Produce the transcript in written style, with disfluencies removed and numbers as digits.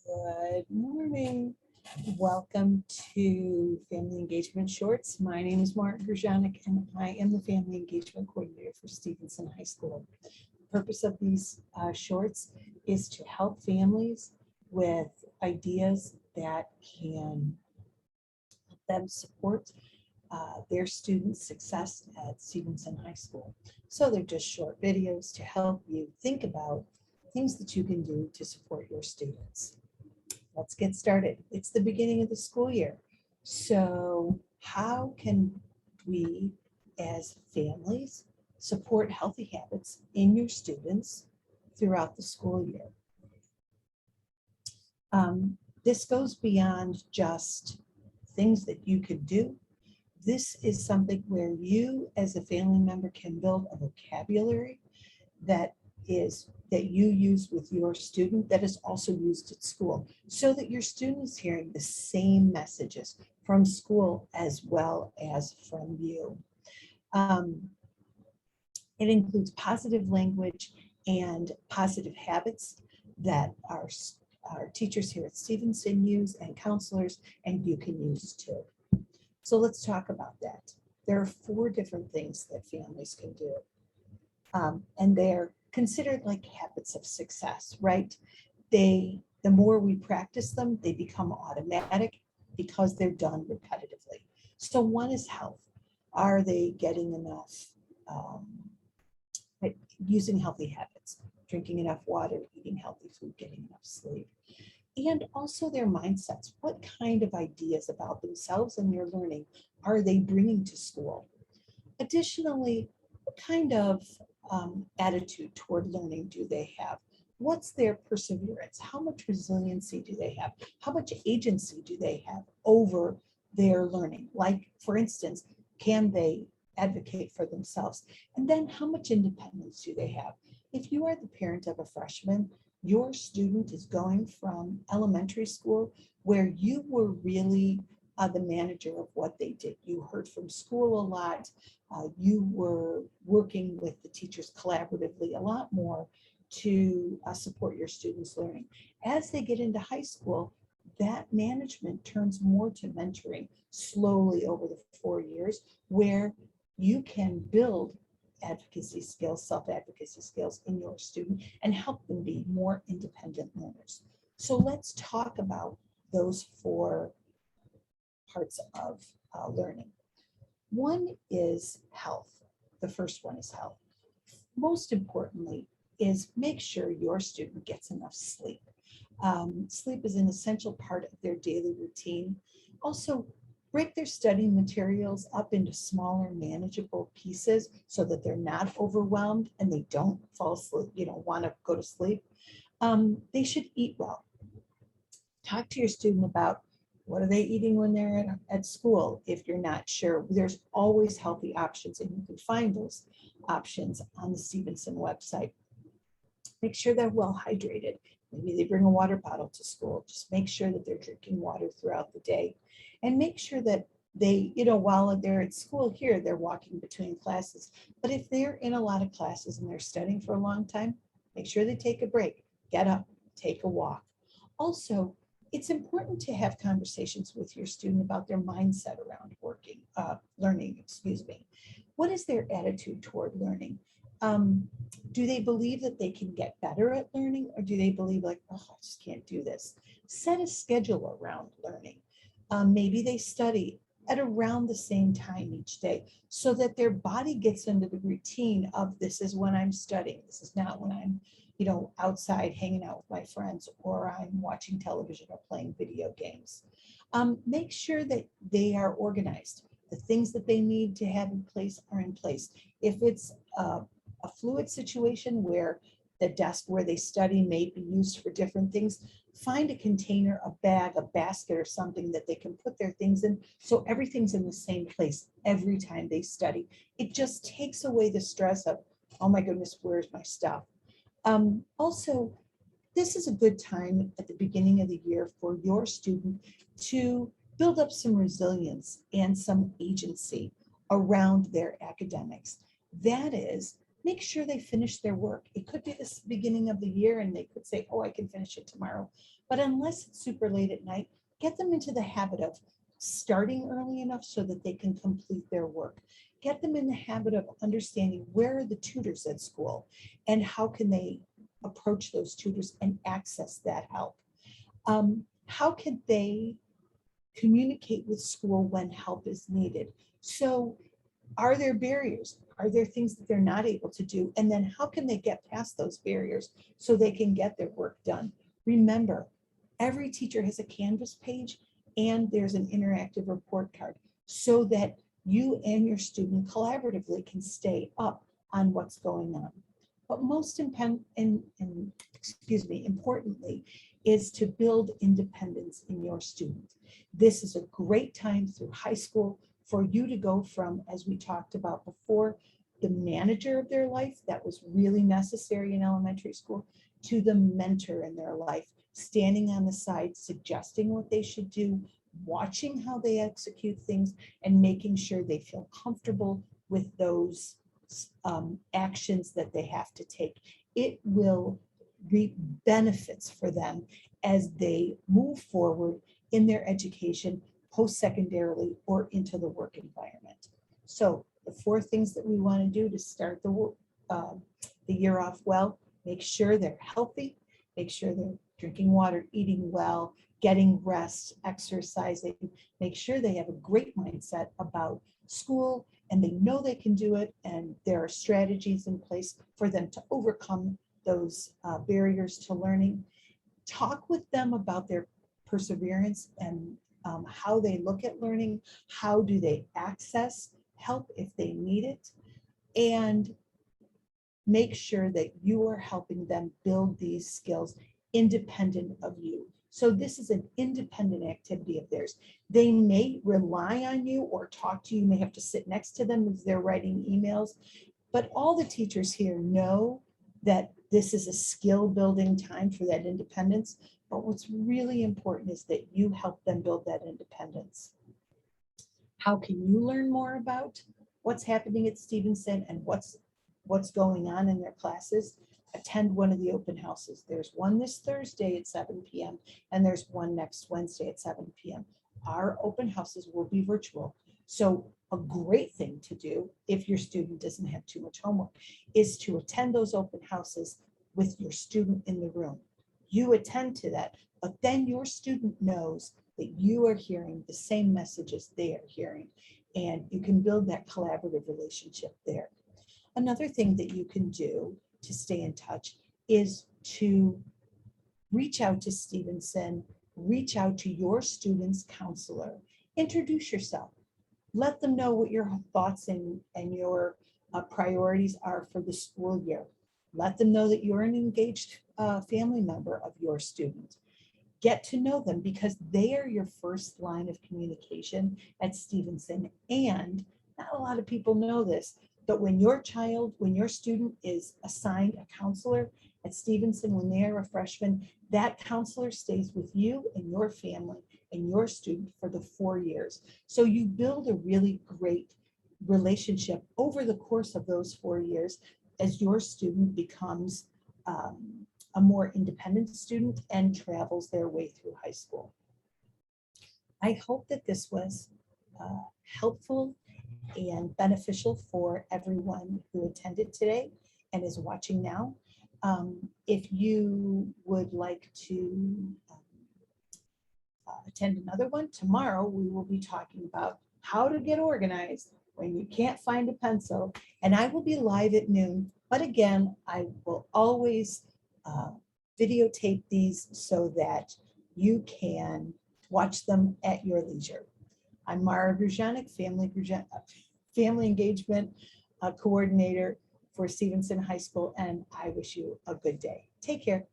Good morning. Welcome to Family Engagement Shorts. My name is Martin Grzanek, and I am the Family Engagement Coordinator for Stevenson High School. The purpose of these shorts is to help families with ideas that can help them support their students' success at Stevenson High School. So they're just short videos to help you think about things that you can do to support your students. Let's get started. It's the beginning of the school year. So how can we as families support healthy habits in your students throughout the school year? This goes beyond just things that you could do. This is something where you as a family member can build a vocabulary that you use with your student that is also used at school, so that your student is hearing the same messages from school as well as from you. It includes positive language and positive habits that our teachers here at Stevenson use, and counselors, and you can use too. So let's talk about that. There are 4 different things that families can do. And they're considered like habits of success, right? The more we practice them, they become automatic because they're done repetitively. So one is health. Are they getting enough, using healthy habits, drinking enough water, eating healthy food, getting enough sleep? And also their mindsets. What kind of ideas about themselves and their learning are they bringing to school? Additionally, what kind of attitude toward learning do they have? What's their perseverance? How much resiliency do they have? How much agency do they have over their learning? Like, for instance, can they advocate for themselves? And then how much independence do they have? If you are the parent of a freshman, your student is going from elementary school where you were really the manager of what they did. You heard from school a lot. You were working with the teachers collaboratively a lot more to support your students' learning. As they get into high school, that management turns more to mentoring slowly over the 4 years, where you can build advocacy skills, self-advocacy skills in your student and help them be more independent learners. So let's talk about those 4 parts of learning. One is health. The first one is health. Most importantly is make sure your student gets enough sleep. Sleep is an essential part of their daily routine. Also, break their study materials up into smaller, manageable pieces so that they're not overwhelmed and they don't fall asleep, want to go to sleep. They should eat well. Talk to your student about what are they eating when they're at school. If you're not sure, there's always healthy options, and you can find those options on the Stevenson website. Make sure they're well hydrated. Maybe they bring a water bottle to school. Just make sure that they're drinking water throughout the day, and make sure that they, while they're at school here, they're walking between classes. But if they're in a lot of classes and they're studying for a long time, make sure they take a break, get up, take a walk. Also, it's important to have conversations with your student about their mindset around learning. What is their attitude toward learning? Do they believe that they can get better at learning, or do they believe like, oh, I just can't do this? Set a schedule around learning. Maybe they study at around the same time each day so that their body gets into the routine of, this is when I'm studying. This is not when I'm outside hanging out with my friends, or I'm watching television or playing video games. Make sure that they are organized. The things that they need to have in place are in place. If it's a fluid situation where the desk where they study may be used for different things, find a container, a bag, a basket, or something that they can put their things in, so everything's in the same place every time they study. It just takes away the stress of, oh my goodness, where's my stuff? Also, this is a good time at the beginning of the year for your student to build up some resilience and some agency around their academics. That is, make sure they finish their work. It could be the beginning of the year and they could say, oh, I can finish it tomorrow. But unless it's super late at night, get them into the habit of starting early enough so that they can complete their work. Get them in the habit of understanding where are the tutors at school and how can they approach those tutors and access that help. How can they communicate with school when help is needed? So are there barriers? Are there things that they're not able to do? And then how can they get past those barriers so they can get their work done? Remember, every teacher has a Canvas page and there's an interactive report card so that you and your student collaboratively can stay up on what's going on. But most importantly, is to build independence in your student. This is a great time through high school for you to go from, as we talked about before, the manager of their life, that was really necessary in elementary school, to the mentor in their life, standing on the side, suggesting what they should do, watching how they execute things, and making sure they feel comfortable with those actions that they have to take. It will reap benefits for them as they move forward in their education, post-secondarily, or into the work environment. So the 4 things that we want to do to start the year off well: make sure they're healthy, make sure they're drinking water, eating well, getting rest, exercising, make sure they have a great mindset about school and they know they can do it, and there are strategies in place for them to overcome those barriers to learning. Talk with them about their perseverance and how they look at learning, how do they access help if they need it, and make sure that you are helping them build these skills independent of you. So this is an independent activity of theirs. They may rely on you or talk to you, you may have to sit next to them as they're writing emails, but all the teachers here know that this is a skill building time for that independence. But what's really important is that you help them build that independence. How can you learn more about what's happening at Stevenson and what's going on in their classes? Attend one of the open houses. There's one this Thursday at 7 p.m. and there's one next Wednesday at 7 p.m. Our open houses will be virtual. So a great thing to do if your student doesn't have too much homework is to attend those open houses with your student in the room. You attend to that, but then your student knows that you are hearing the same messages they are hearing, and you can build that collaborative relationship there. Another thing that you can do to stay in touch is to reach out to Stevenson, reach out to your student's counselor, introduce yourself, let them know what your thoughts and your priorities are for the school year. Let them know that you're an engaged family member of your student. Get to know them because they are your first line of communication at Stevenson. And not a lot of people know this, but when your student is assigned a counselor at Stevenson, when they are a freshman, that counselor stays with you and your family and your student for the 4 years. So you build a really great relationship over the course of those 4 years as your student becomes a more independent student and travels their way through high school. I hope that this was helpful and beneficial for everyone who attended today and is watching now. If you would like to attend another one, tomorrow we will be talking about how to get organized when you can't find a pencil, and I will be live at noon. But again, I will always videotape these so that you can watch them at your leisure. I'm Mara Grujanic, Family Engagement Coordinator for Stevenson High School, and I wish you a good day. Take care.